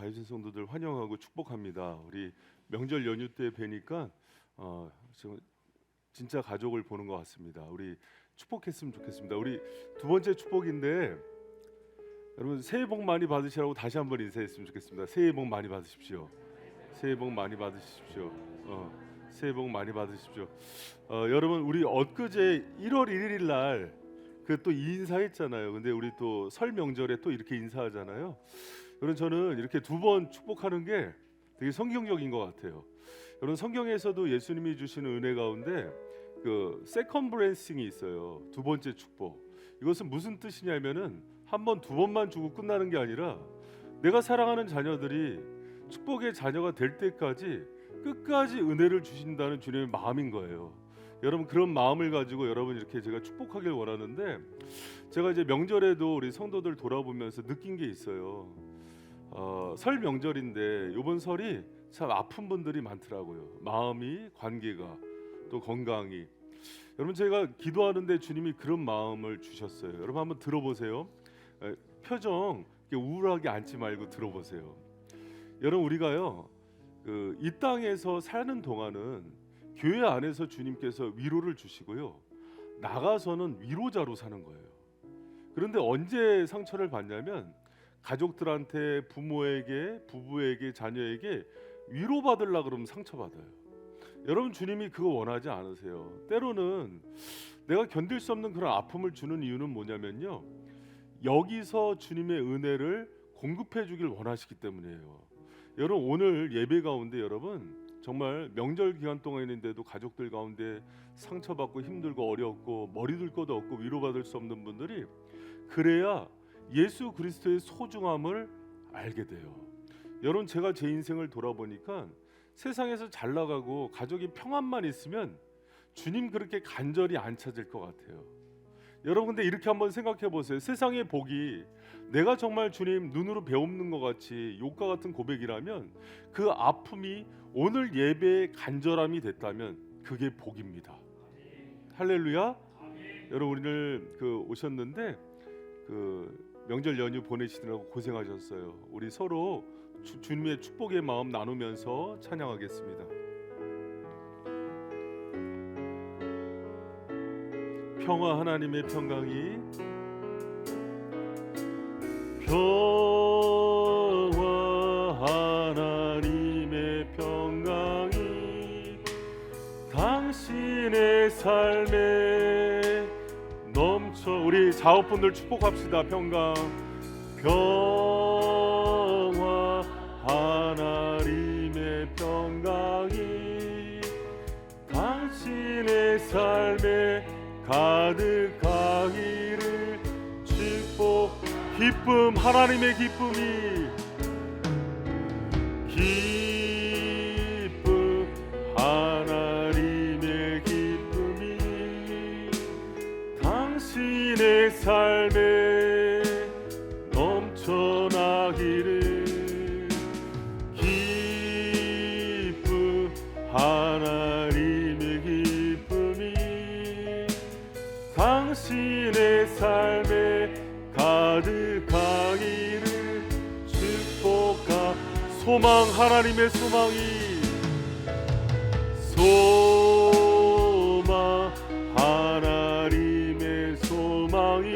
바이슨 성도들 환영하고 축복합니다. 우리 명절 연휴 때 뵈니까 지금 진짜 가족을 보는 것 같습니다. 우리 축복했으면 좋겠습니다. 우리 두 번째 축복인데 여러분 새해 복 많이 받으시라고 다시 한번 인사했으면 좋겠습니다. 새해 복 많이 받으십시오. 새해 복 많이 받으십시오. 새해 복 많이 받으십시오. 여러분 우리 엊그제 1월 1일 날 그 또 인사했잖아요. 근데 우리 또 설 명절에 또 이렇게 인사하잖아요. 여러분 저는 이렇게 두 번 축복하는 게 되게 성경적인 것 같아요. 여러분 성경에서도 예수님이 주시는 은혜 가운데 그 세컨 블레싱이 있어요. 두 번째 축복. 이것은 무슨 뜻이냐면은 한 번 두 번만 주고 끝나는 게 아니라 내가 사랑하는 자녀들이 축복의 자녀가 될 때까지 끝까지 은혜를 주신다는 주님의 마음인 거예요. 여러분 그런 마음을 가지고 여러분 이렇게 제가 축복하길 원하는데, 제가 이제 명절에도 우리 성도들 돌아보면서 느낀 게 있어요. 설 명절인데 이번 설이 참 아픈 분들이 많더라고요. 마음이, 관계가, 또 건강이. 여러분 제가 기도하는데 주님이 그런 마음을 주셨어요. 여러분 한번 들어보세요. 표정 우울하게 앉지 말고 들어보세요. 여러분 우리가요 이 땅에서 사는 동안은 교회 안에서 주님께서 위로를 주시고요, 나가서는 위로자로 사는 거예요. 그런데 언제 상처를 받냐면 가족들한테, 부모에게, 부부에게, 자녀에게 위로받으려고 그러면 상처받아요. 여러분 주님이 그거 원하지 않으세요. 때로는 내가 견딜 수 없는 그런 아픔을 주는 이유는 뭐냐면요, 여기서 주님의 은혜를 공급해 주길 원하시기 때문이에요. 여러분 오늘 예배 가운데 여러분 정말 명절 기간 동안인데도 가족들 가운데 상처받고 힘들고 어렵고 머리 들 것도 없고 위로받을 수 없는 분들이, 그래야 예수 그리스도의 소중함을 알게 돼요. 여러분 제가 제 인생을 돌아보니까 세상에서 잘 나가고 가족이 평안만 있으면 주님 그렇게 간절히 안 찾을 것 같아요. 여러분 근데 이렇게 한번 생각해 보세요. 세상의 복이 내가 정말 주님 눈으로 배움는 것 같이 욕과 같은 고백이라면, 그 아픔이 오늘 예배의 간절함이 됐다면 그게 복입니다. 할렐루야. 여러분 오늘 오셨는데 명절 연휴 보내시느라고 고생하셨어요. 우리 서로 주님의 축복의 마음 나누면서 찬양하겠습니다. 평화 하나님의 평강이, 평화 하나님의 평강이 당신의 삶에 넘쳐. 우리 자업분들 축복합시다. 평강, 평화 하나님의 평강이 당신의 삶에 가득하기를 축복. 기쁨, 하나님의 기쁨이, 기쁨 하나님의 기쁨이 당신의 삶에 넘쳐나기를, 기쁨 하나님의 기쁨이 당신의 삶에 가득하기를 축복하. 소망, 하나님의 소망이, 소망 하나님의 소망이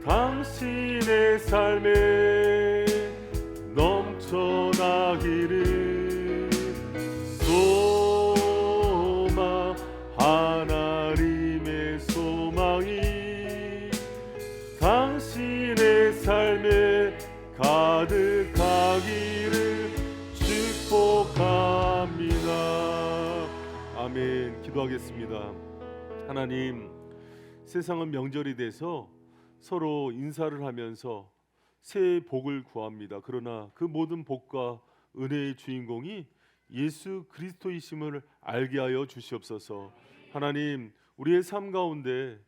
당신의 삶에 넘쳐나기를, 소망 하나님의 소망이 당신의 삶에 가득하기를 축복합니다. 아멘. 기도하겠습니다. 하나님, 세상은 명절이 돼서 서로 인사를 하면서 새해 복을 구합니다. 그러나 그 모든 복과 은혜의 주인공이 예수 그리스도이심을 알게 하여 주시옵소서. 하나님, 우리의 삶 가운데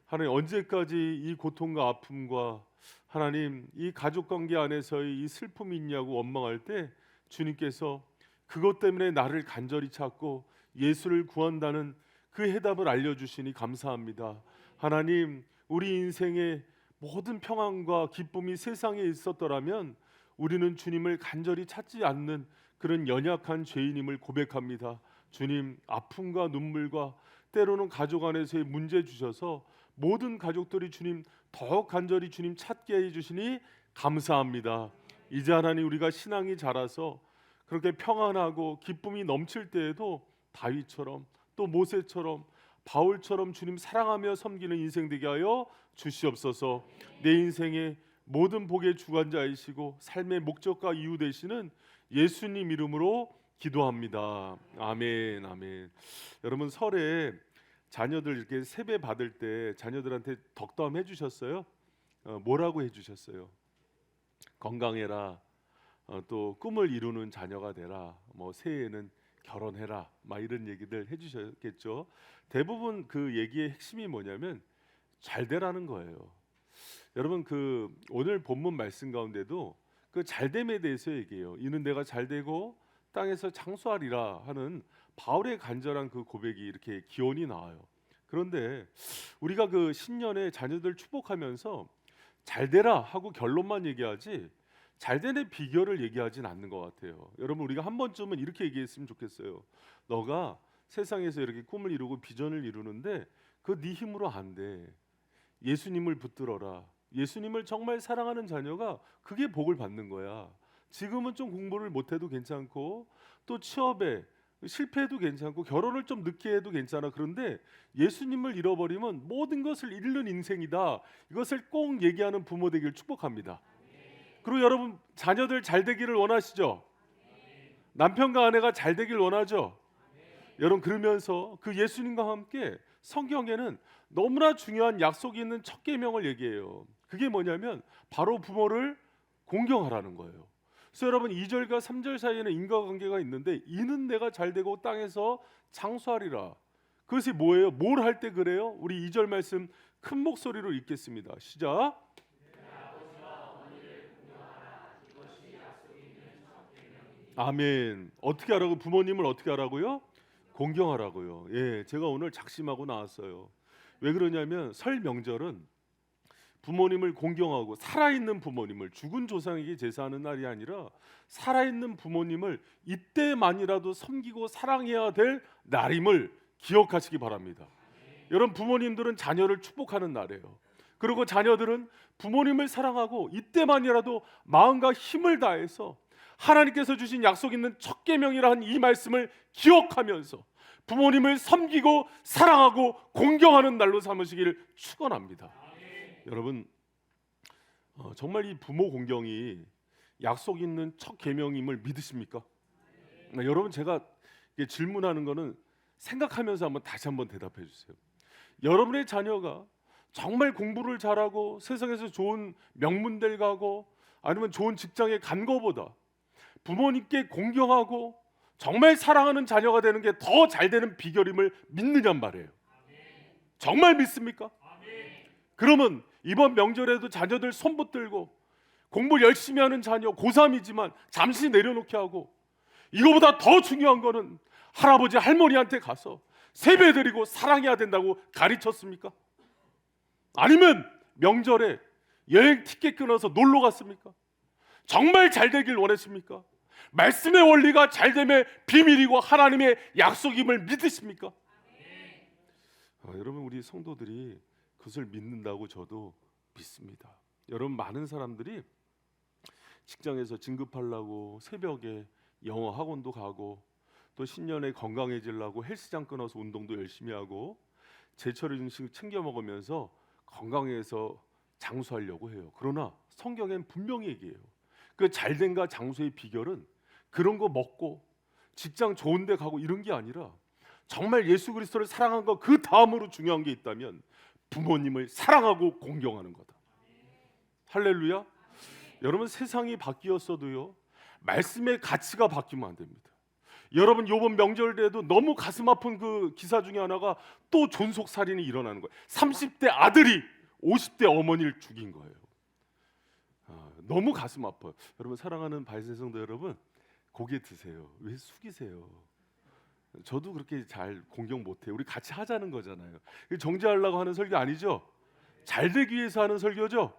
하나님 언제까지 이 고통과 아픔과 하나님 이 가족관계 안에서의 이 슬픔이 있냐고 원망할 때, 주님께서 그것 때문에 나를 간절히 찾고 예수를 구한다는 그 해답을 알려주시니 감사합니다. 하나님, 우리 인생의 모든 평안과 기쁨이 세상에 있었더라면 우리는 주님을 간절히 찾지 않는 그런 연약한 죄인임을 고백합니다. 주님, 아픔과 눈물과 때로는 가족 안에서의 문제 주셔서 모든 가족들이 주님 더욱 간절히 주님 찾게 해주시니 감사합니다. 이제 하나님, 우리가 신앙이 자라서 그렇게 평안하고 기쁨이 넘칠 때에도 다윗처럼 또 모세처럼 바울처럼 주님 사랑하며 섬기는 인생 되게 하여 주시옵소서. 내 인생의 모든 복의 주관자이시고 삶의 목적과 이유 되시는 예수님 이름으로 기도합니다. 아멘, 아멘. 여러분, 설에 자녀들 이렇게 세배 받을 때 자녀들한테 덕담 해주셨어요? 뭐라고 해주셨어요? 건강해라, 또 꿈을 이루는 자녀가 되라, 뭐 새해에는 결혼해라, 막 이런 얘기들 해주셨겠죠. 대부분 그 얘기의 핵심이 뭐냐면 잘 되라는 거예요. 여러분, 그 오늘 본문 말씀 가운데도 그 잘됨에 대해서 얘기해요. 이는 내가 잘되고 땅에서 장수하리라 하는 바울의 간절한 그 고백이 이렇게 기원이 나와요. 그런데 우리가 그 신년에 자녀들 축복하면서 잘되라 하고 결론만 얘기하지 잘되는 비결을 얘기하진 않는 것 같아요. 여러분, 우리가 한 번쯤은 이렇게 얘기했으면 좋겠어요. 너가 세상에서 이렇게 꿈을 이루고 비전을 이루는데 그 네 힘으로 안 돼. 예수님을 붙들어라. 예수님을 정말 사랑하는 자녀가 그게 복을 받는 거야. 지금은 좀 공부를 못해도 괜찮고 또 취업에 실패해도 괜찮고 결혼을 좀 늦게 해도 괜찮아. 그런데 예수님을 잃어버리면 모든 것을 잃는 인생이다. 이것을 꼭 얘기하는 부모 되길 축복합니다. 그리고 여러분, 자녀들 잘 되기를 원하시죠? 남편과 아내가 잘 되길 원하죠? 여러분, 그러면서 그 예수님과 함께 성경에는 너무나 중요한 약속이 있는 첫 계명을 얘기해요. 그게 뭐냐면 바로 부모를 공경하라는 거예요. 그래서 여러분, 2절과 3절 사이에는 인과관계가 있는데 이는 내가 잘되고 땅에서 장수하리라. 그것이 뭐예요? 뭘 할 때 그래요? 우리 2절 말씀 큰 목소리로 읽겠습니다. 시작. 아멘. 어떻게 하라고? 부모님을 어떻게 하라고요? 공경하라고요. 예, 제가 오늘 작심하고 나왔어요. 왜 그러냐면 설 명절은 부모님을 공경하고 살아있는 부모님을, 죽은 조상에게 제사하는 날이 아니라 살아있는 부모님을 이때만이라도 섬기고 사랑해야 될 날임을 기억하시기 바랍니다. 여러분, 부모님들은 자녀를 축복하는 날이에요. 그리고 자녀들은 부모님을 사랑하고 이때만이라도 마음과 힘을 다해서 하나님께서 주신 약속 있는 첫 계명이라는 이 말씀을 기억하면서 부모님을 섬기고 사랑하고 공경하는 날로 삼으시기를 축원합니다. 여러분, 정말 이 부모 공경이 약속 있는 첫 계명임을 믿으십니까? 여러분, 제가 질문하는 거는 생각하면서 다시 한번 대답해 주세요. 여러분의 자녀가 정말 공부를 잘하고 세상에서 좋은 명문대를 가고 아니면 좋은 직장에 간 거보다 부모님께 공경하고 정말 사랑하는 자녀가 되는 게 더 잘 되는 비결임을 믿느냔 말이에요. 정말 믿습니까? 그러면 이번 명절에도 자녀들 손 붙들고 공부 열심히 하는 자녀 고3이지만 잠시 내려놓게 하고, 이거보다 더 중요한 거는 할아버지 할머니한테 가서 세배드리고 사랑해야 된다고 가르쳤습니까? 아니면 명절에 여행 티켓 끊어서 놀러 갔습니까? 정말 잘 되길 원했습니까? 말씀의 원리가 잘됨의 비밀이고 하나님의 약속임을 믿으십니까? 여러분, 우리 성도들이 그것을 믿는다고 저도 믿습니다. 여러분, 많은 사람들이 직장에서 진급하려고 새벽에 영어 학원도 가고 또 신년에 건강해지려고 헬스장 끊어서 운동도 열심히 하고 제철 음식 챙겨 먹으면서 건강해서 장수하려고 해요. 그러나 성경엔 분명히 얘기해요. 그 잘된과 장수의 비결은 그런 거 먹고 직장 좋은 데 가고 이런 게 아니라 정말 예수 그리스도를 사랑한 거 그 다음으로 중요한 게 있다면 부모님을 사랑하고 공경하는 거다. 할렐루야. 여러분, 세상이 바뀌었어도요 말씀의 가치가 바뀌면 안 됩니다. 여러분, 이번 명절에도 너무 가슴 아픈 그 기사 중에 하나가 또 존속살인이 일어나는 거예요. 30대 아들이 50대 어머니를 죽인 거예요. 너무 가슴 아파요. 여러분, 사랑하는 바이세성도 여러분, 고개 드세요. 왜 숙이세요? 저도 그렇게 잘 공경 못해요. 우리 같이 하자는 거잖아요. 정죄하려고 하는 설교 아니죠? 잘 되기 위해서 하는 설교죠?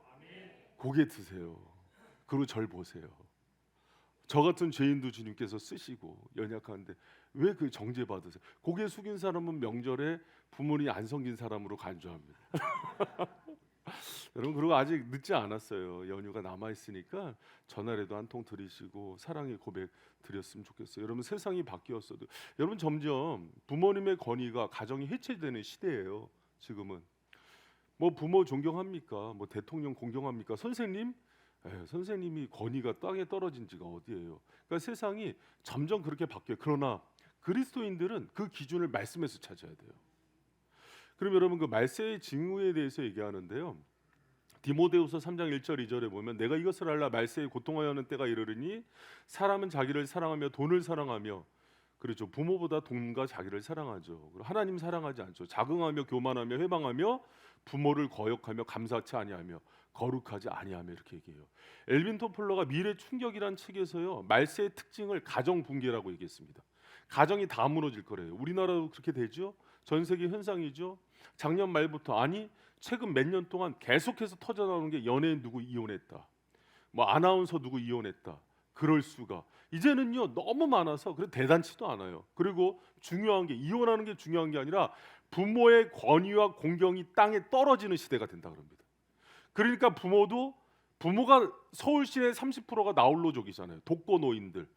고개 드세요. 그리고 절 보세요. 저 같은 죄인도 주님께서 쓰시고 연약한데 왜 그 정죄 받으세요? 고개 숙인 사람은 명절에 부모님이 안 섬긴 사람으로 간주합니다. 여러분, 그리고 아직 늦지 않았어요. 연휴가 남아 있으니까 전화라도 한 통 드리시고 사랑의 고백 드렸으면 좋겠어요. 여러분, 세상이 바뀌었어도 여러분 점점 부모님의 권위가 가정이 해체되는 시대예요. 지금은 뭐 부모 존경합니까? 뭐 대통령 공경합니까? 선생님? 선생님이 권위가 땅에 떨어진 지가 어디예요? 그러니까 세상이 점점 그렇게 바뀌어요. 그러나 그리스도인들은 그 기준을 말씀에서 찾아야 돼요. 그럼 여러분, 그 말세의 징후에 대해서 얘기하는데요. 디모데후서 3장 1절 2절에 보면 내가 이것을 알라 말세에 고통하여 하는 때가 이르르니 사람은 자기를 사랑하며 돈을 사랑하며, 그렇죠, 부모보다 돈과 자기를 사랑하죠. 그리고 하나님 사랑하지 않죠. 자긍하며 교만하며 회방하며 부모를 거역하며 감사치 아니하며 거룩하지 아니하며, 이렇게 얘기해요. 엘빈 토플러가 미래 충격이란 책에서요, 말세의 특징을 가정 붕괴라고 얘기했습니다. 가정이 다 무너질 거래요. 우리나라도 그렇게 되죠. 전 세계 현상이죠. 작년 말부터, 아니 최근 몇 년 동안 계속해서 터져 나오는 게 연예인 누구 이혼했다, 뭐 아나운서 누구 이혼했다. 그럴 수가. 이제는요 너무 많아서 그래 대단치도 않아요. 그리고 중요한 게, 이혼하는 게 중요한 게 아니라 부모의 권위와 공경이 땅에 떨어지는 시대가 된다 그럽니다. 그러니까 부모가 서울 시내 30%가 나홀로족이잖아요. 독거 노인들,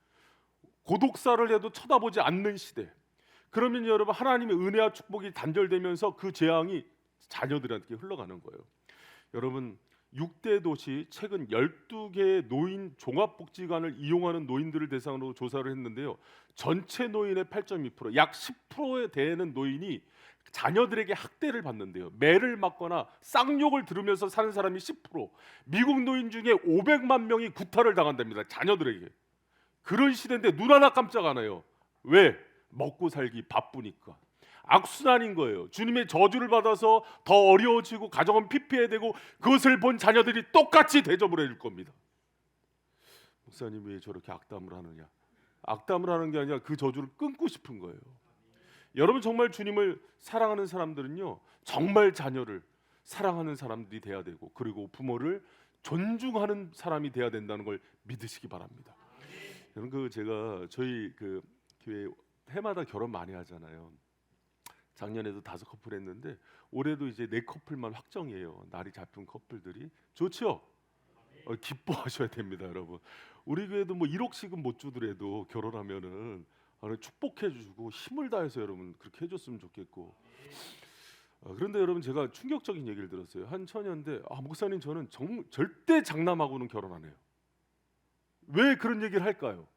고독사를 해도 쳐다보지 않는 시대. 그러면 여러분, 하나님의 은혜와 축복이 단절되면서 그 재앙이 자녀들한테 흘러가는 거예요. 여러분, 6대 도시 최근 12개의 노인 종합복지관을 이용하는 노인들을 대상으로 조사를 했는데요. 전체 노인의 8.2%, 약 10%에 대해는 노인이 자녀들에게 학대를 받는데요. 매를 맞거나 쌍욕을 들으면서 사는 사람이 10%. 미국 노인 중에 500만 명이 구타를 당한답니다. 자녀들에게. 그런 시대인데 눈 하나 깜짝 안 해요. 왜? 먹고 살기 바쁘니까. 악순환인 거예요. 주님의 저주를 받아서 더 어려워지고 가정은 피폐해되고, 그것을 본 자녀들이 똑같이 대접을 해줄 겁니다. 목사님 왜 저렇게 악담을 하느냐? 악담을 하는 게 아니라 그 저주를 끊고 싶은 거예요. 여러분, 정말 주님을 사랑하는 사람들은요, 정말 자녀를 사랑하는 사람들이 돼야 되고, 그리고 부모를 존중하는 사람이 돼야 된다는 걸 믿으시기 바랍니다. 여러분, 제가 저희 그 교회 해마다 결혼 많이 하잖아요. 작년에도 5커플 했는데 올해도 이제 4커플만 확정이에요. 날이 잡힌 커플들이. 좋죠? 기뻐하셔야 됩니다, 여러분. 우리 교회도 뭐 1억씩은 못 주더라도 결혼하면은 축복해 주고 힘을 다해서 여러분 그렇게 해줬으면 좋겠고. 그런데 여러분, 제가 충격적인 얘기를 들었어요. 한 처녀인데, 목사님 저는 절대 장남하고는 결혼 안 해요. 왜 그런 얘기를 할까요?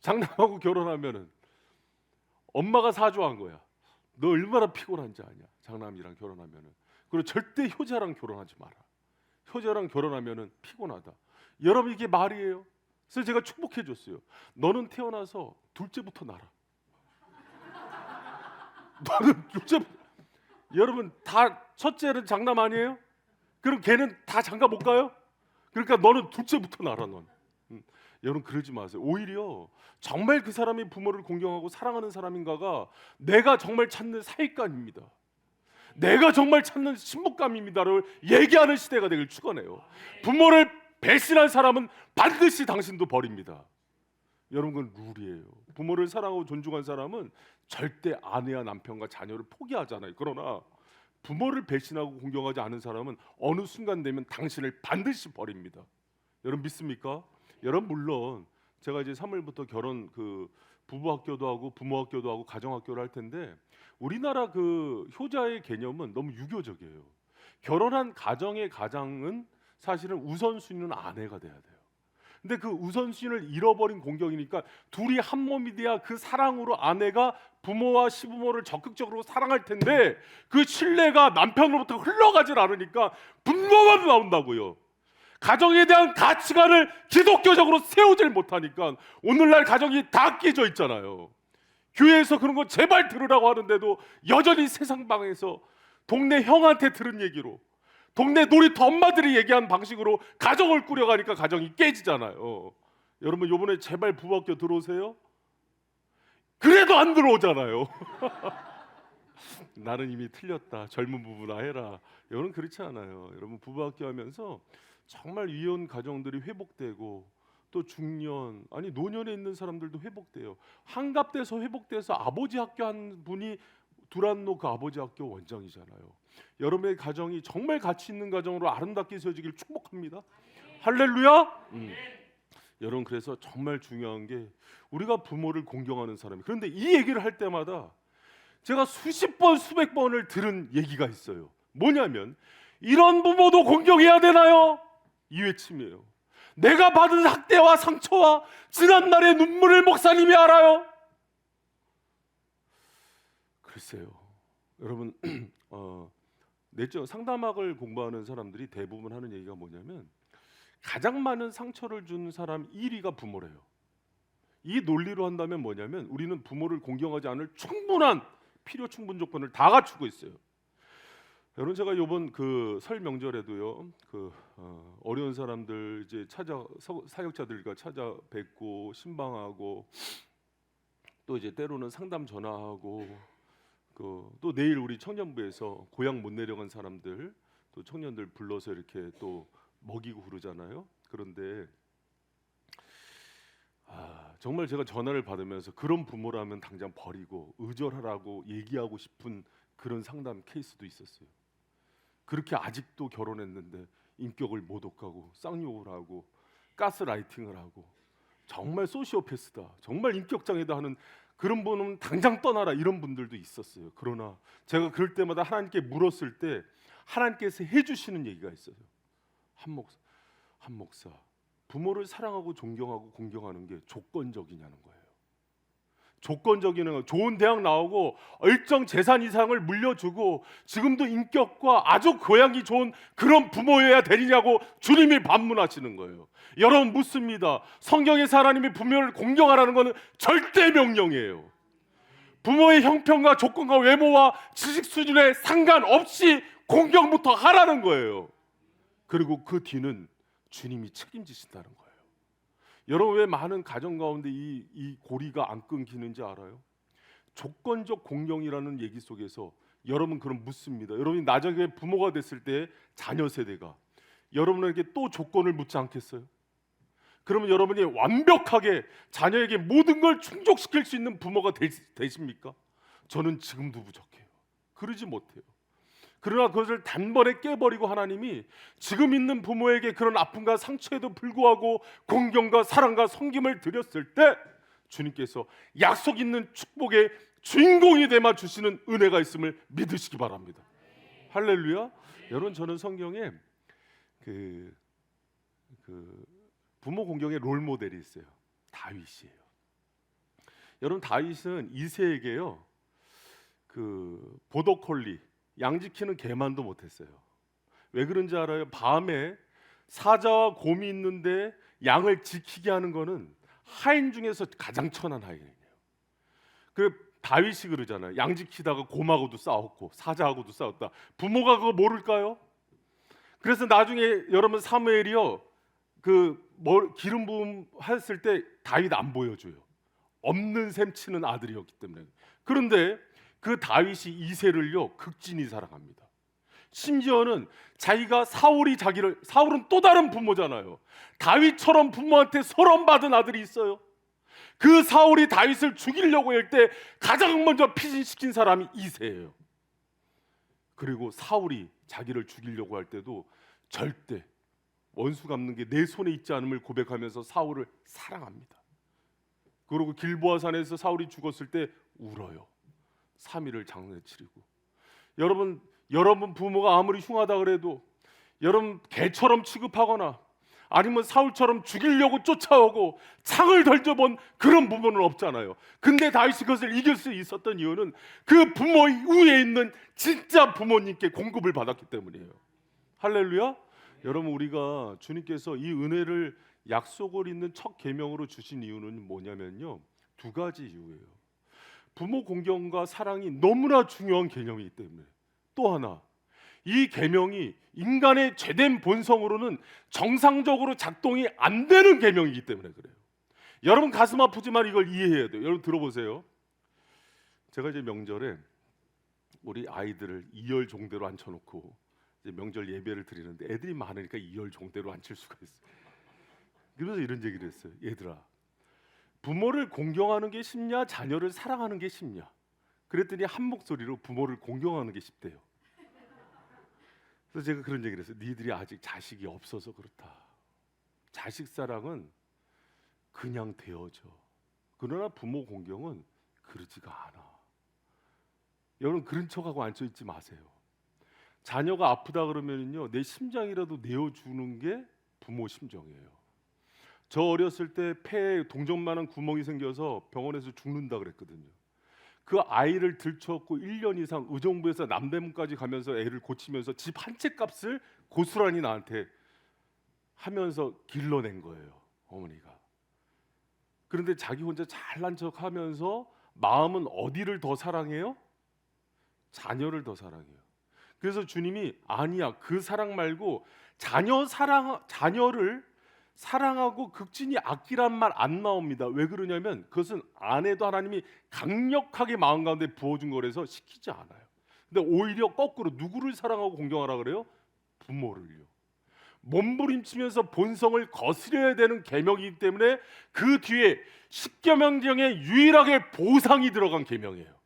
장남하고 결혼하면은 엄마가 사주한 거야. 너 얼마나 피곤한지 아냐? 장남이랑 결혼하면은. 그리고 절대 효자랑 결혼하지 마라. 효자랑 결혼하면은 피곤하다. 여러분, 이게 말이에요? 그래서 제가 축복해 줬어요. 너는 태어나서 둘째부터 낳아. 너는 둘째. 여러분, 다 첫째는 장남 아니에요? 그럼 걔는 다 장가 못 가요? 그러니까 너는 둘째부터 낳아. 넌. 여러분, 그러지 마세요. 오히려 정말 그 사람이 부모를 공경하고 사랑하는 사람인가가 내가 정말 찾는 사익감입니다. 내가 정말 찾는 신복감입니다를 얘기하는 시대가 되길 축원해요. 부모를 배신한 사람은 반드시 당신도 버립니다. 여러분, 그건 룰이에요. 부모를 사랑하고 존중한 사람은 절대 아내와 남편과 자녀를 포기하잖아요. 그러나 부모를 배신하고 공경하지 않은 사람은 어느 순간 되면 당신을 반드시 버립니다. 여러분, 믿습니까? 여러분, 물론 제가 이제 3월부터 결혼 부부 학교도 하고 부모 학교도 하고 가정 학교를 할 텐데, 우리나라 그 효자의 개념은 너무 유교적이에요. 결혼한 가정의 가장은 사실은 우선순위는 아내가 돼야 돼요. 근데 그 우선순위를 잃어버린 공경이니까 둘이 한 몸이 돼야 그 사랑으로 아내가 부모와 시부모를 적극적으로 사랑할 텐데, 그 신뢰가 남편으로부터 흘러가질 않으니까 분노만 나온다고요. 가정에 대한 가치관을 기독교적으로 세우질 못하니까 오늘날 가정이 다 깨져 있잖아요. 교회에서 그런 거 제발 들으라고 하는데도 여전히 세상 방에서 동네 형한테 들은 얘기로, 동네 놀이터 엄마들이 얘기한 방식으로 가정을 꾸려가니까 가정이 깨지잖아요. 여러분, 요번에 제발 부부학교 들어오세요. 그래도 안 들어오잖아요. 나는 이미 틀렸다. 젊은 부부나 해라. 여러분, 그렇지 않아요. 여러분, 부부학교 하면서 정말 이혼 가정들이 회복되고 또 중년, 아니 노년에 있는 사람들도 회복돼요. 한갑돼서 회복돼서 아버지 학교 한 분이 두란노 그 아버지 학교 원장이잖아요. 여러분의 가정이 정말 가치 있는 가정으로 아름답게 세워지길 축복합니다. 할렐루야. 여러분, 그래서 정말 중요한 게 우리가 부모를 공경하는 사람이, 그런데 이 얘기를 할 때마다 제가 수십 번 수백 번을 들은 얘기가 있어요. 뭐냐면 이런 부모도 공경해야 되나요? 이 외침이에요. 내가 받은 학대와 상처와 지난날의 눈물을 목사님이 알아요? 글쎄요, 여러분, 내적 상담학을 공부하는 사람들이 대부분 하는 얘기가 뭐냐면 가장 많은 상처를 준 사람 1위가 부모래요. 이 논리로 한다면 뭐냐면 우리는 부모를 공경하지 않을 충분한 필요 충분 조건을 다 갖추고 있어요. 여러분, 제가 이번 그 설 명절에도요, 어려운 사람들 이제 사역자들과 찾아뵙고 신방하고, 또 이제 때로는 상담 전화하고, 또 내일 우리 청년부에서 고향 못 내려간 사람들, 또 청년들 불러서 이렇게 또 먹이고 그러잖아요. 그런데 정말 제가 전화를 받으면서 그런 부모라면 당장 버리고 의절하라고 얘기하고 싶은 그런 상담 케이스도 있었어요. 그렇게 아직도 결혼했는데 인격을 모독하고 쌍욕을 하고 가스라이팅을 하고 정말 소시오패스다, 정말 인격장애다 하는 그런 분은 당장 떠나라, 이런 분들도 있었어요. 그러나 제가 그럴 때마다 하나님께 물었을 때 하나님께서 해주시는 얘기가 있어요. 한 목사, 부모를 사랑하고 존경하고 공경하는 게 조건적이냐는 거예요. 조건적이는 좋은 대학 나오고 일정 재산 이상을 물려주고 지금도 인격과 아주 교양이 좋은 그런 부모여야 되느냐고 주님이 반문하시는 거예요. 여러분, 묻습니다. 성경에서 하나님이 부모를 공경하라는 것은 절대 명령이에요. 부모의 형편과 조건과 외모와 지식 수준에 상관없이 공경부터 하라는 거예요. 그리고 그 뒤는 주님이 책임지신다는 거예요. 여러분, 왜 많은 가정 가운데 이 고리가 안 끊기는지 알아요? 조건적 공경이라는 얘기 속에서 여러분 그럼 묻습니다. 여러분이 나중에 부모가 됐을 때 자녀 세대가 여러분에게 또 조건을 묻지 않겠어요? 그러면 여러분이 완벽하게 자녀에게 모든 걸 충족시킬 수 있는 부모가 되십니까? 저는 지금도 부족해요. 그러지 못해요. 그러나 그것을 단번에 깨버리고 하나님이 지금 있는 부모에게 그런 아픔과 상처에도 불구하고 공경과 사랑과 섬김을 드렸을 때 주님께서 약속 있는 축복의 주인공이 되마 주시는 은혜가 있음을 믿으시기 바랍니다. 할렐루야. 여러분, 저는 성경에 그 부모 공경의 롤 모델이 있어요. 다윗이에요. 여러분, 다윗은 이새에게요, 보더콜리 양 지키는 개만도 못했어요. 왜 그런지 알아요? 밤에 사자와 곰이 있는데 양을 지키게 하는 거는 하인 중에서 가장 천한 하인이에요. 그 다윗이 그러잖아요. 양 지키다가 곰하고도 싸웠고 사자하고도 싸웠다. 부모가 그거 모를까요? 그래서 나중에 여러분 사무엘이요, 기름 부음 했을 때 다윗 안 보여줘요. 없는 셈 치는 아들이었기 때문에. 그런데 그 다윗이 이새를요 극진히 사랑합니다. 심지어는 자기가 사울은 또 다른 부모잖아요. 다윗처럼 부모한테 서론받은 아들이 있어요. 그 사울이 다윗을 죽이려고 할 때 가장 먼저 피신시킨 사람이 이새예요. 그리고 사울이 자기를 죽이려고 할 때도 절대 원수 갚는 게 내 손에 있지 않음을 고백하면서 사울을 사랑합니다. 그리고 길보아 산에서 사울이 죽었을 때 울어요. 3일을 장례 치르고. 여러분 부모가 아무리 흉하다 그래도 여러분 개처럼 취급하거나 아니면 사울처럼 죽이려고 쫓아오고 창을 던져본 그런 부모는 없잖아요. 근데 다윗이 그것을 이길 수 있었던 이유는 그 부모 위에 있는 진짜 부모님께 공급을 받았기 때문이에요. 할렐루야. 여러분, 우리가 주님께서 이 은혜를 약속을 있는 첫 계명으로 주신 이유는 뭐냐면요, 두 가지 이유예요. 부모 공경과 사랑이 너무나 중요한 개념이기 때문에, 또 하나, 이 계명이 인간의 죄된 본성으로는 정상적으로 작동이 안 되는 계명이기 때문에 그래요. 여러분, 가슴 아프지만 이걸 이해해야 돼요. 여러분 들어보세요. 제가 이제 명절에 우리 아이들을 2열 종대로 앉혀놓고 이제 명절 예배를 드리는데 애들이 많으니까 2열 종대로 앉힐 수가 있어요. 그래서 이런 얘기를 했어요. 얘들아, 부모를 공경하는 게 쉽냐, 자녀를 사랑하는 게 쉽냐? 그랬더니 한 목소리로 부모를 공경하는 게 쉽대요. 그래서 제가 그런 얘기를 했어요. 니들이 아직 자식이 없어서 그렇다. 자식 사랑은 그냥 되어져. 그러나 부모 공경은 그러지가 않아. 여러분 그런 척하고 앉아있지 마세요. 자녀가 아프다 그러면요, 내 심장이라도 내어주는 게 부모 심정이에요. 저 어렸을 때 폐에 동전만한 구멍이 생겨서 병원에서 죽는다 그랬거든요. 그 아이를 들쳐업고 1년 이상 의정부에서 남대문까지 가면서 애를 고치면서 집 한 채 값을 고스란히 나한테 하면서 길러낸 거예요, 어머니가. 그런데 자기 혼자 잘난 척하면서 마음은 어디를 더 사랑해요? 자녀를 더 사랑해요. 그래서 주님이 아니야, 그 사랑 말고 자녀를 사랑하고 극진히 아끼란 말 안 나옵니다. 왜 그러냐면 그것은 아내도 하나님이 강력하게 마음 가운데 부어준 거라서 시키지 않아요. 근데 오히려 거꾸로 누구를 사랑하고 공경하라 그래요? 부모를요. 몸부림치면서 본성을 거스려야 되는 계명이기 때문에 그 뒤에 십계명 중에 유일하게 보상이 들어간 계명이에요.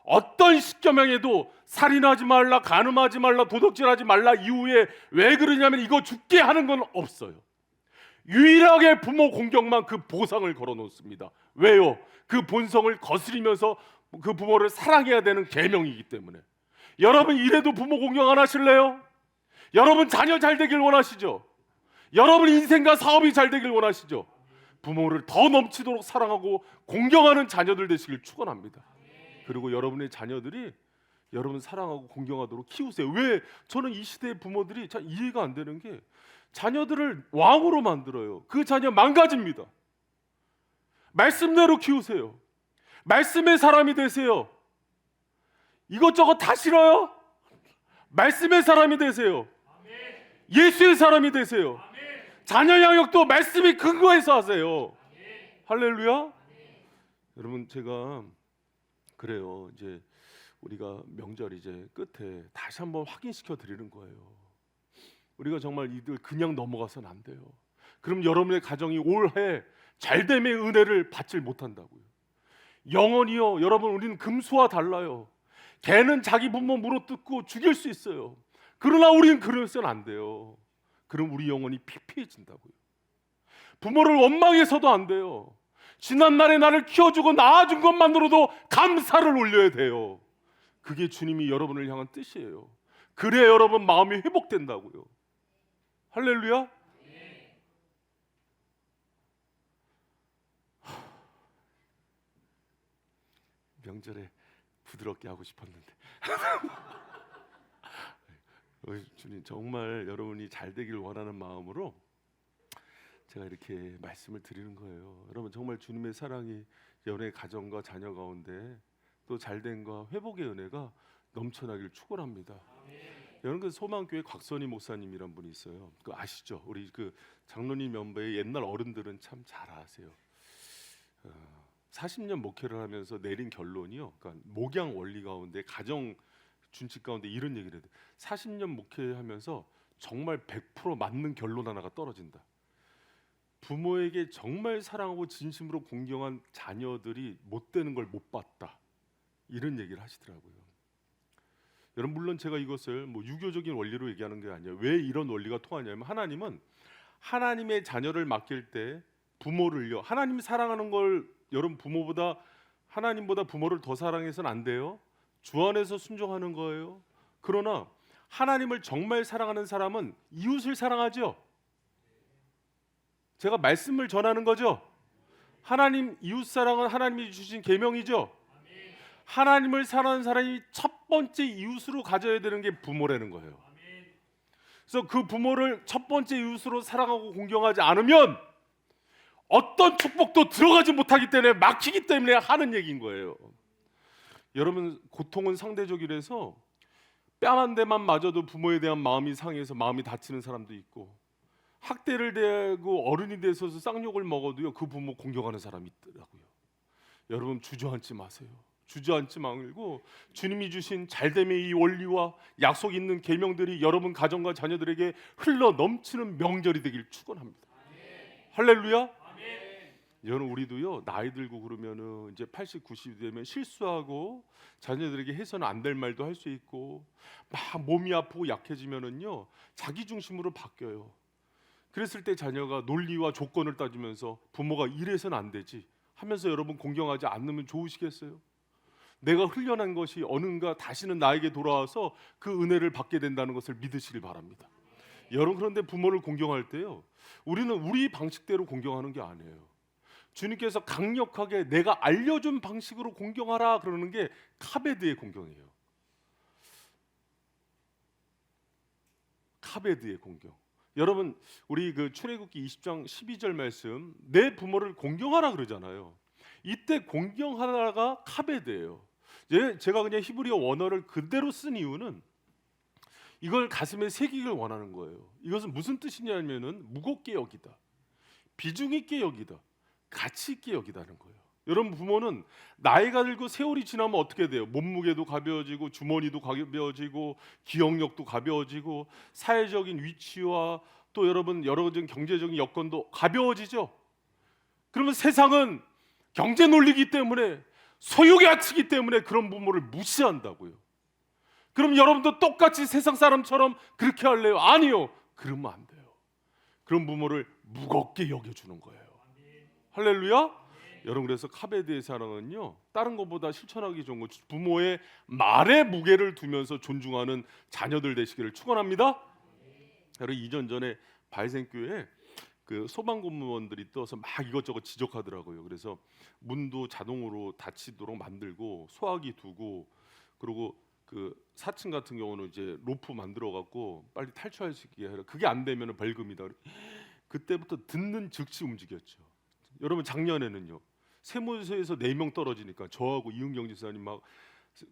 어떤 십계명에도 살인하지 말라, 간음하지 말라, 도둑질하지 말라 이후에 왜 그러냐면 이거 죽게 하는 건 없어요. 유일하게 부모 공경만 그 보상을 걸어 놓습니다. 왜요? 그 본성을 거스리면서 그 부모를 사랑해야 되는 계명이기 때문에. 여러분 이래도 부모 공경 안 하실래요? 여러분 자녀 잘 되길 원하시죠? 여러분 인생과 사업이 잘 되길 원하시죠? 부모를 더 넘치도록 사랑하고 공경하는 자녀들 되시길 축원합니다. 그리고 여러분의 자녀들이 여러분 사랑하고 공경하도록 키우세요. 왜? 저는 이 시대의 부모들이 참 이해가 안 되는 게 자녀들을 왕으로 만들어요. 그 자녀 망가집니다. 말씀대로 키우세요. 말씀의 사람이 되세요. 이것저것 다 싫어요? 말씀의 사람이 되세요. 예수의 사람이 되세요. 자녀 양육도 말씀이 근거해서 하세요. 할렐루야. 여러분 제가 그래요. 이제 우리가 명절 이제 끝에 다시 한번 확인시켜 드리는 거예요. 우리가 정말 이들 그냥 넘어가서는 안 돼요. 그럼 여러분의 가정이 올해 잘됨의 은혜를 받질 못한다고요. 영원히요. 여러분 우리는 금수와 달라요. 개는 자기 부모 물어뜯고 죽일 수 있어요. 그러나 우리는 그러서는 안 돼요. 그럼 우리 영혼이 피폐해진다고요. 부모를 원망해서도 안 돼요. 지난날에 나를 키워주고 낳아준 것만으로도 감사를 올려야 돼요. 그게 주님이 여러분을 향한 뜻이에요. 그래야 여러분 마음이 회복된다고요. 할렐루야. 명절에 부드럽게 하고 싶었는데 주님 정말 여러분이 잘 되길 원하는 마음으로 제가 이렇게 말씀을 드리는 거예요. 여러분 정말 주님의 사랑이 여러분의 가정과 자녀 가운데 또 잘됨과 회복의 은혜가 넘쳐나길 축원합니다. 여러분 그 소망교회 곽선희 목사님이란 분이 있어요. 그 아시죠? 우리 그 장로님 멤버의 옛날 어른들은 참 잘 아세요. 40년 목회를 하면서 내린 결론이요. 그러니까 목양 원리 가운데 가정 준칙 가운데 이런 얘기를 해요. 40년 목회하면서 정말 100% 맞는 결론 하나가 떨어진다. 부모에게 정말 사랑하고 진심으로 공경한 자녀들이 못 되는 걸 못 봤다. 이런 얘기를 하시더라고요. 여러분 물론 제가 이것을 뭐 유교적인 원리로 얘기하는 게 아니에요. 왜 이런 원리가 통하냐면 하나님은 하나님의 자녀를 맡길 때 부모를요. 하나님이 사랑하는 걸 여러분 부모보다 하나님보다 부모를 더 사랑해서는 안 돼요. 주 안에서 순종하는 거예요. 그러나 하나님을 정말 사랑하는 사람은 이웃을 사랑하죠. 제가 말씀을 전하는 거죠. 하나님 이웃 사랑은 하나님이 주신 계명이죠. 하나님을 사랑하는 사람이 첫 번째 이웃으로 가져야 되는 게 부모라는 거예요. 그래서 그 부모를 첫 번째 이웃으로 사랑하고 공경하지 않으면 어떤 축복도 들어가지 못하기 때문에 막히기 때문에 하는 얘기인 거예요. 여러분 고통은 상대적이라서 뺨 한 대만 맞아도 부모에 대한 마음이 상해서 마음이 다치는 사람도 있고 학대를 대고 어른이 돼서 쌍욕을 먹어도요 그 부모 공경하는 사람이 있더라고요. 여러분 주저앉지 마세요. 주저앉지 말고 주님이 주신 잘됨의 이 원리와 약속 있는 계명들이 여러분 가정과 자녀들에게 흘러 넘치는 명절이 되길 축원합니다. 할렐루야. 여러분 우리도요 나이 들고 그러면은 이제 80, 90 되면 실수하고 자녀들에게 해서는 안 될 말도 할 수 있고 막 몸이 아프고 약해지면은요 자기 중심으로 바뀌어요. 그랬을 때 자녀가 논리와 조건을 따지면서 부모가 이래서는 안 되지 하면서 여러분 공경하지 않으면 좋으시겠어요? 내가 훈련한 것이 어딘가 다시는 나에게 돌아와서 그 은혜를 받게 된다는 것을 믿으시길 바랍니다. 여러분 그런데 부모를 공경할 때요 우리는 우리 방식대로 공경하는 게 아니에요. 주님께서 강력하게 내가 알려준 방식으로 공경하라 그러는 게 카베드의 공경이에요. 카베드의 공경. 여러분 우리 그 출애굽기 20장 12절 말씀 내 부모를 공경하라 그러잖아요. 이때 공경하라가 카베드예요. 제가 그냥 히브리어 원어를 그대로 쓴 이유는 이걸 가슴에 새기길 원하는 거예요. 이것은 무슨 뜻이냐면은 무겁게 여기다, 비중 있게 여기다, 가치 있게 여기다는 거예요. 여러분 부모는 나이가 들고 세월이 지나면 어떻게 돼요? 몸무게도 가벼워지고 주머니도 가벼워지고 기억력도 가벼워지고 사회적인 위치와 또 여러분 여러 가지 경제적인 여건도 가벼워지죠. 그러면 세상은 경제 논리기 때문에 소유의 가치이기 때문에 그런 부모를 무시한다고요. 그럼 여러분도 똑같이 세상 사람처럼 그렇게 할래요? 아니요. 그러면 안 돼요. 그런 부모를 무겁게 여겨주는 거예요. 할렐루야. 여러분 그래서 카베드의 사랑은요 다른 것보다 실천하기 좋은 거 부모의 말에 무게를 두면서 존중하는 자녀들 되시기를 축원합니다. 여러분 2년 전에 바이센교회에 그 소방공무원들이 떠서 막 이것저것 지적하더라고요. 그래서 문도 자동으로 닫히도록 만들고 소화기 두고 그리고 그 4층 같은 경우는 이제 로프 만들어 갖고 빨리 탈출할 수 있게 해라. 그게 안 되면 벌금이다. 그때부터 듣는 즉시 움직였죠. 여러분 작년에는요 세무서에서 4명 떨어지니까 저하고 이은경 지사님 막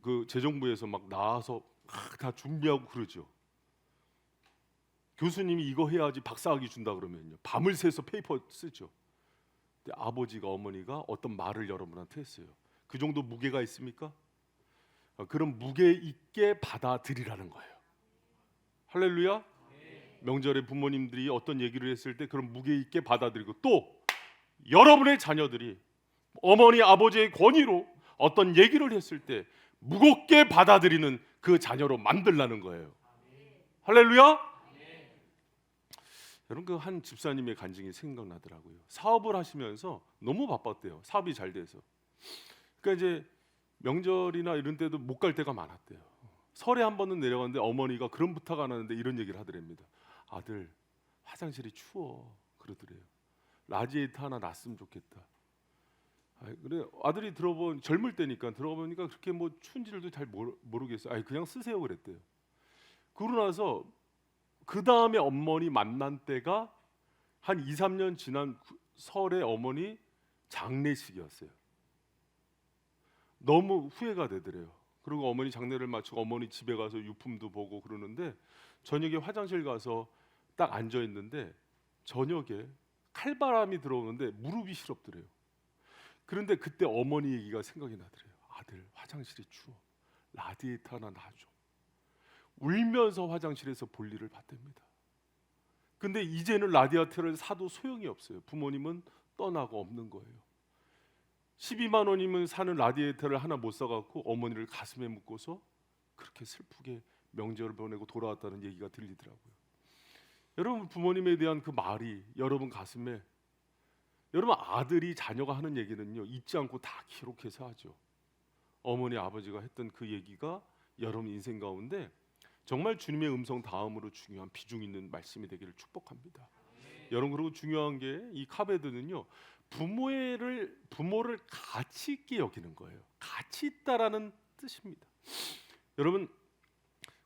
그 재정부에서 막 나와서 막 다 준비하고 그러죠. 교수님이 이거 해야지 박사학위 준다 그러면요 밤을 새서 페이퍼 쓰죠. 근데 아버지가 어머니가 어떤 말을 여러분한테 했어요. 그 정도 무게가 있습니까? 그런 무게 있게 받아들이라는 거예요. 할렐루야. 명절에 부모님들이 어떤 얘기를 했을 때 그런 무게 있게 받아들이고 또 여러분의 자녀들이 어머니 아버지의 권위로 어떤 얘기를 했을 때 무겁게 받아들이는 그 자녀로 만들라는 거예요. 할렐루야. 여러분 그 한 집사님의 간증이 생각나더라고요. 사업을 하시면서 너무 바빴대요. 사업이 잘 돼서. 그러니까 이제 명절이나 이런 때도 못 갈 때가 많았대요. 설에 한 번은 내려갔는데 어머니가 그런 부탁 안 하는데 이런 얘기를 하더랍니다. 아들 화장실이 추워 그러더래요. 라디에이터 하나 놨으면 좋겠다. 그래 아들이 들어본 젊을 때니까 들어보니까 그렇게 뭐 추운지를 잘 모르겠어요. 그냥 쓰세요 그랬대요. 그러고 나서 그 다음에 어머니 만난 때가 한 2, 3년 지난 설에 어머니 장례식이었어요. 너무 후회가 되더래요. 그리고 어머니 장례를 마치고 어머니 집에 가서 유품도 보고 그러는데 저녁에 화장실 가서 딱 앉아 있는데 저녁에 칼바람이 들어오는데 무릎이 시렵더래요. 그런데 그때 어머니 얘기가 생각이 나더래요. 아들 화장실이 추워. 라디에이터 하나 놔줘. 울면서 화장실에서 볼일을 봤답니다. 근데 이제는 라디에이터를 사도 소용이 없어요. 부모님은 떠나고 없는 거예요. 12만 원이면 사는 라디에이터를 하나 못 사갖고 어머니를 가슴에 묻고서 그렇게 슬프게 명절을 보내고 돌아왔다는 얘기가 들리더라고요. 여러분 부모님에 대한 그 말이 여러분 가슴에 여러분 아들이 자녀가 하는 얘기는요 잊지 않고 다 기록해서 하죠. 어머니 아버지가 했던 그 얘기가 여러분 인생 가운데 정말 주님의 음성 다음으로 중요한 비중 있는 말씀이 되기를 축복합니다. 여러분 그리고 중요한 게 이 카베드는요 부모를 가치 있게 여기는 거예요. 가치 있다라는 뜻입니다. 여러분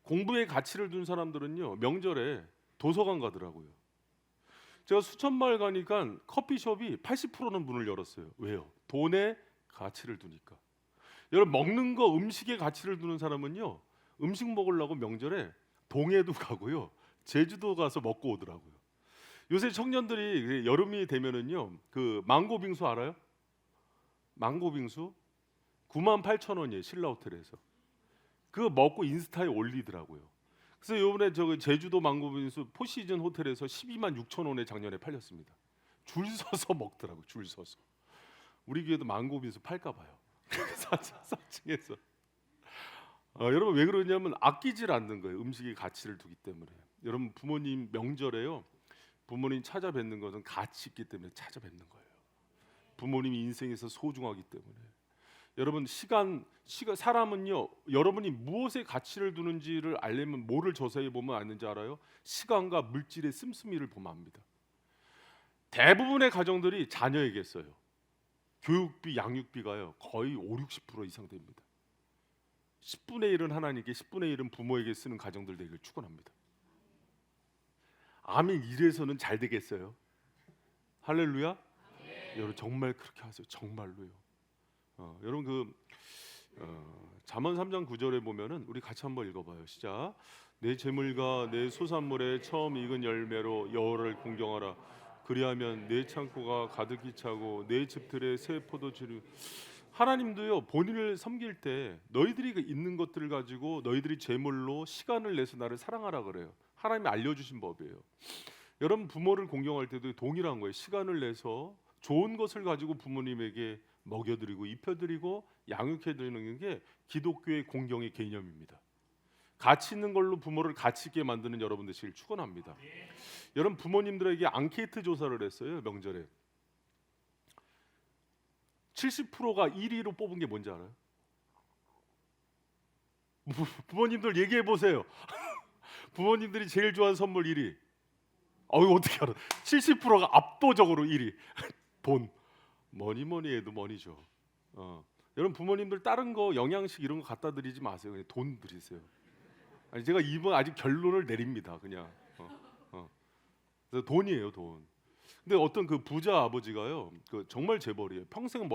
공부에 가치를 둔 사람들은요 명절에 도서관 가더라고요. 제가 수천 마일 가니까 커피숍이 80%는 문을 열었어요. 왜요? 돈에 가치를 두니까. 여러분 먹는 거 음식에 가치를 두는 사람은요 음식 먹으려고 명절에 동해도 가고요 제주도 가서 먹고 오더라고요. 요새 청년들이 여름이 되면은요 그 망고 빙수 알아요? 망고 빙수 98,000원이에요 신라 호텔에서. 그거 먹고 인스타에 올리더라고요. 그래서 요번에 제주도 망고 빙수 포시즌 호텔에서 126,000원에 작년에 팔렸습니다. 줄 서서 먹더라고. 줄 서서. 우리 교회도 망고빙수 팔까 봐요. 4층에서. 여러분 왜 그러냐면 아끼질 않는 거예요. 음식의 가치를 두기 때문에. 여러분 부모님 명절에요. 부모님 찾아뵙는 것은 가치 있기 때문에 찾아뵙는 거예요. 부모님이 인생에서 소중하기 때문에. 여러분 사람은요. 여러분이 무엇에 가치를 두는지를 알려면 뭐를 조사해 보면 아는지 알아요? 시간과 물질의 씀씀이를 보면 압니다. 대부분의 가정들이 자녀에게 써요. 교육비, 양육비가요 거의 5-60% 이상 됩니다. 10분의 1은 하나님께, 10분의 1은 부모에게 쓰는 가정들 되기를 축원합니다. 아멘. 이래서는 잘 되겠어요? 할렐루야. 여러분 정말 그렇게 하세요. 정말로요. 여러분 잠언 3장 9절에 보면은 우리 같이 한번 읽어봐요. 시작. 내 재물과 내 소산물의 처음 익은 열매로 여호와를 공경하라. 그리하면 내 창고가 가득히 차고 내 집들의 새 포도주를. 하나님도요 본인을 섬길 때 너희들이 있는 것들을 가지고 너희들이 제물로 시간을 내서 나를 사랑하라 그래요. 하나님이 알려주신 법이에요. 여러분 부모를 공경할 때도 동일한 거예요. 시간을 내서 좋은 것을 가지고 부모님에게 먹여드리고 입혀드리고 양육해드리는 게 기독교의 공경의 개념입니다. 가치 있는 걸로 부모를 가치 있게 만드는 여러분 되시길 축원합니다. 여러분 부모님들에게 앙케이트 조사를 했어요. 명절에 70%가 1위로 뽑은 게 뭔지 알아요? 부모님들 얘기해 보세요. 부모님들이 제일 좋아하는 선물 1위. 어떻게 알아? 70%가 압도적으로 1위. 돈. 뭐니 해도 머니죠. 여러분 부모님들 다른 거 영양식 이런 거 갖다 드리지 마세요. 그냥 돈 드리세요. 아니 제가 이번 아직 결론을 내립니다. 그냥 그래서 돈이에요, 돈. 근데 어떤 그 부자 아버지가요, 그 정말 재벌이에요. 평생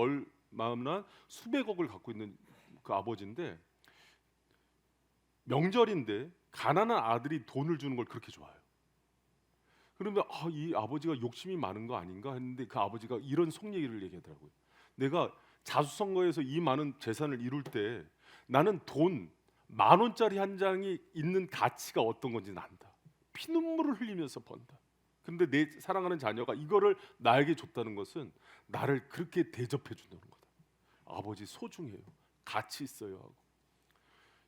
마음난 수백억을 갖고 있는 그 아버지인데 명절인데 가난한 아들이 돈을 주는 걸 그렇게 좋아해요. 그러면 이 아버지가 욕심이 많은 거 아닌가 했는데 그 아버지가 이런 속 얘기를 얘기하더라고요. 내가 자수성가해서 이 많은 재산을 이룰 때 나는 돈 10,000원짜리 한 장이 있는 가치가 어떤 건지 난다. 피눈물을 흘리면서 번다. 근데 내 사랑하는 자녀가 이거를 나에게 줬다는 것은 나를 그렇게 대접해 준다는 거다. 아버지 소중해요. 가치 있어요 하고.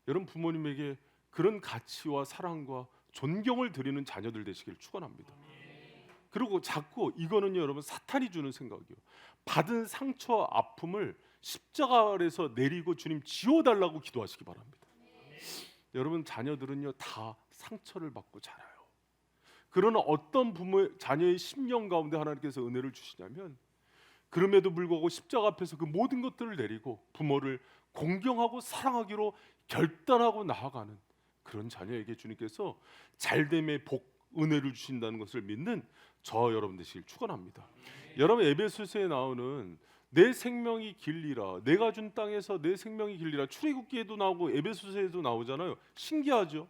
여러분 부모님에게 그런 가치와 사랑과 존경을 드리는 자녀들 되시길 축원합니다. 그리고 자꾸 이거는요 여러분 사탄이 주는 생각이요. 받은 상처 아픔을 십자가 아래서 내리고 주님 지워달라고 기도하시기 바랍니다. 여러분 자녀들은요 다 상처를 받고 자라요. 그러나 어떤 부모의 자녀의 심령 가운데 하나님께서 은혜를 주시냐면 그럼에도 불구하고 십자가 앞에서 그 모든 것들을 내리고 부모를 공경하고 사랑하기로 결단하고 나아가는 그런 자녀에게 주님께서 잘됨의 복, 은혜를 주신다는 것을 믿는 저 여러분 되시길 축원합니다. 여러분 에베소서에 나오는 내 생명이 길리라, 내가 준 땅에서 내 생명이 길리라 출애굽기에도 나오고 에베소서에도 나오잖아요. 신기하죠?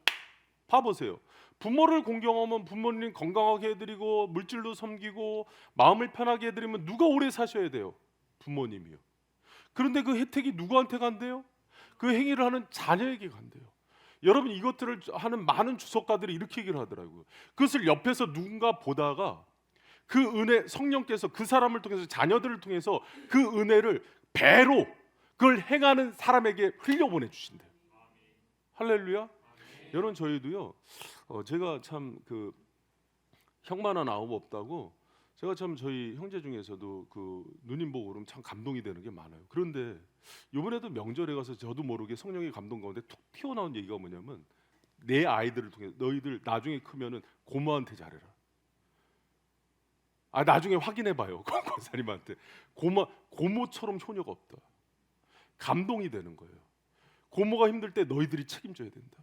봐보세요. 부모를 공경하면 부모님 건강하게 해드리고 물질로 섬기고 마음을 편하게 해드리면 누가 오래 사셔야 돼요? 부모님이요. 그런데 그 혜택이 누구한테 간대요? 그 행위를 하는 자녀에게 간대요. 여러분 이것들을 하는 많은 주석가들이 이렇게 얘기를 하더라고요. 그것을 옆에서 누군가 보다가 그 은혜 성령께서 그 사람을 통해서 자녀들을 통해서 그 은혜를 배로 그걸 행하는 사람에게 흘려보내 주신대요. 할렐루야. 여러분 저희도요. 제가 참 그 형만 하나 아무 없다고 제가 참 저희 형제 중에서도 그 누님 보고 그러면 참 감동이 되는 게 많아요. 그런데 이번에도 명절에 가서 저도 모르게 성령의 감동 가운데 툭 튀어나온 얘기가 뭐냐면 내 아이들을 통해 너희들 나중에 크면은 고모한테 잘해라. 나중에 확인해봐요. 권사님한테 고모처럼 효녀가 없다. 감동이 되는 거예요. 고모가 힘들 때 너희들이 책임져야 된다.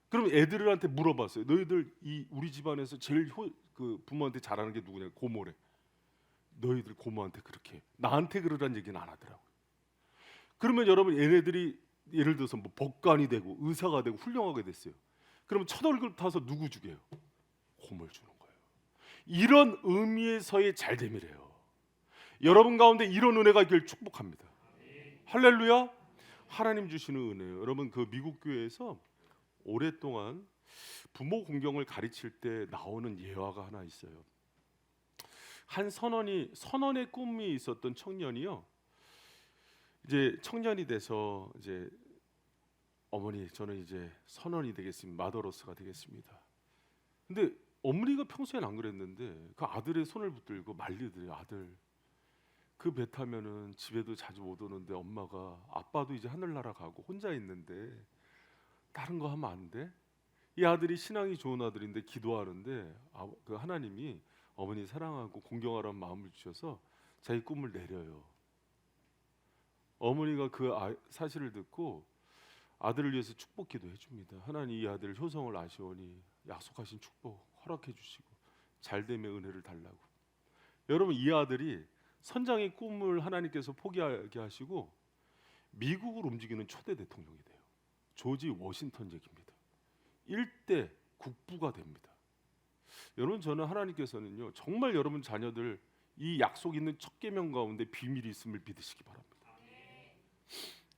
그럼 애들한테 물어봤어요. 너희들 우리 집안에서 제일 그 부모한테 잘하는 게 누구냐? 고모래. 너희들 고모한테 그렇게 나한테 그러라는 얘기는 안 하더라고요. 그러면 여러분 얘네들이 예를 들어서 뭐 법관이 되고 의사가 되고 훌륭하게 됐어요. 그러면 첫 월급 타서 누구 주게요? 고모를 주는 거예요. 이런 의미에서의 잘됨이래요. 여러분 가운데 이런 은혜가 있길 축복합니다. 할렐루야. 하나님 주시는 은혜예요. 여러분 그 미국 교회에서 오랫동안 부모 공경을 가르칠 때 나오는 예화가 하나 있어요. 한 선원의 꿈이 있었던 청년이요. 이제 청년이 돼서 이제 어머니 저는 이제 선원이 되겠습니다. 마더로스가 되겠습니다. 근데 어머니가 평소엔 안 그랬는데 그 아들의 손을 붙들고 말리더래요. 아들 그 배 타면은 집에도 자주 못 오는데 엄마가 아빠도 이제 하늘나라 가고 혼자 있는데 다른 거 하면 안 돼? 이 아들이 신앙이 좋은 아들인데 기도하는데 그 하나님이 어머니 사랑하고 공경하라는 마음을 주셔서 자기 꿈을 내려요. 어머니가 그 사실을 듣고 아들을 위해서 축복 기도해 줍니다. 하나님 이 아들 효성을 아시오니 약속하신 축복 허락해 주시고 잘됨의 은혜를 달라고. 여러분 이 아들이 선장의 꿈을 하나님께서 포기하게 하시고 미국을 움직이는 초대 대통령이 돼요. 조지 워싱턴 잭입니다. 일대 국부가 됩니다. 여러분 저는 하나님께서는요 정말 여러분 자녀들 이 약속 있는 첫 계명 가운데 비밀이 있음을 믿으시기 바랍니다.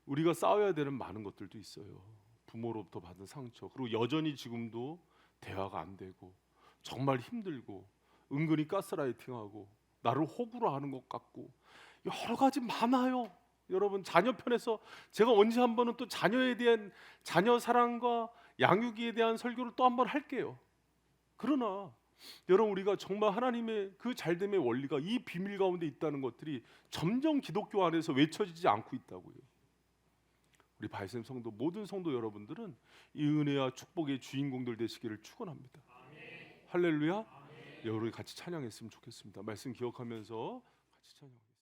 우리가 싸워야 되는 많은 것들도 있어요. 부모로부터 받은 상처, 그리고 여전히 지금도 대화가 안 되고 정말 힘들고 은근히 가스라이팅하고 나를 호구로 하는 것 같고 여러 가지 많아요. 여러분 자녀 편에서 제가 언제 한 번은 또 자녀에 대한 자녀 사랑과 양육에 대한 설교를 또 한 번 할게요. 그러나 여러분 우리가 정말 하나님의 그 잘됨의 원리가 이 비밀 가운데 있다는 것들이 점점 기독교 안에서 외쳐지지 않고 있다고요. 우리 바이샘 성도 모든 성도 여러분들은 이 은혜와 축복의 주인공들 되시기를 축원합니다. 할렐루야. 여러분 같이 찬양했으면 좋겠습니다. 말씀 기억하면서 같이 찬양.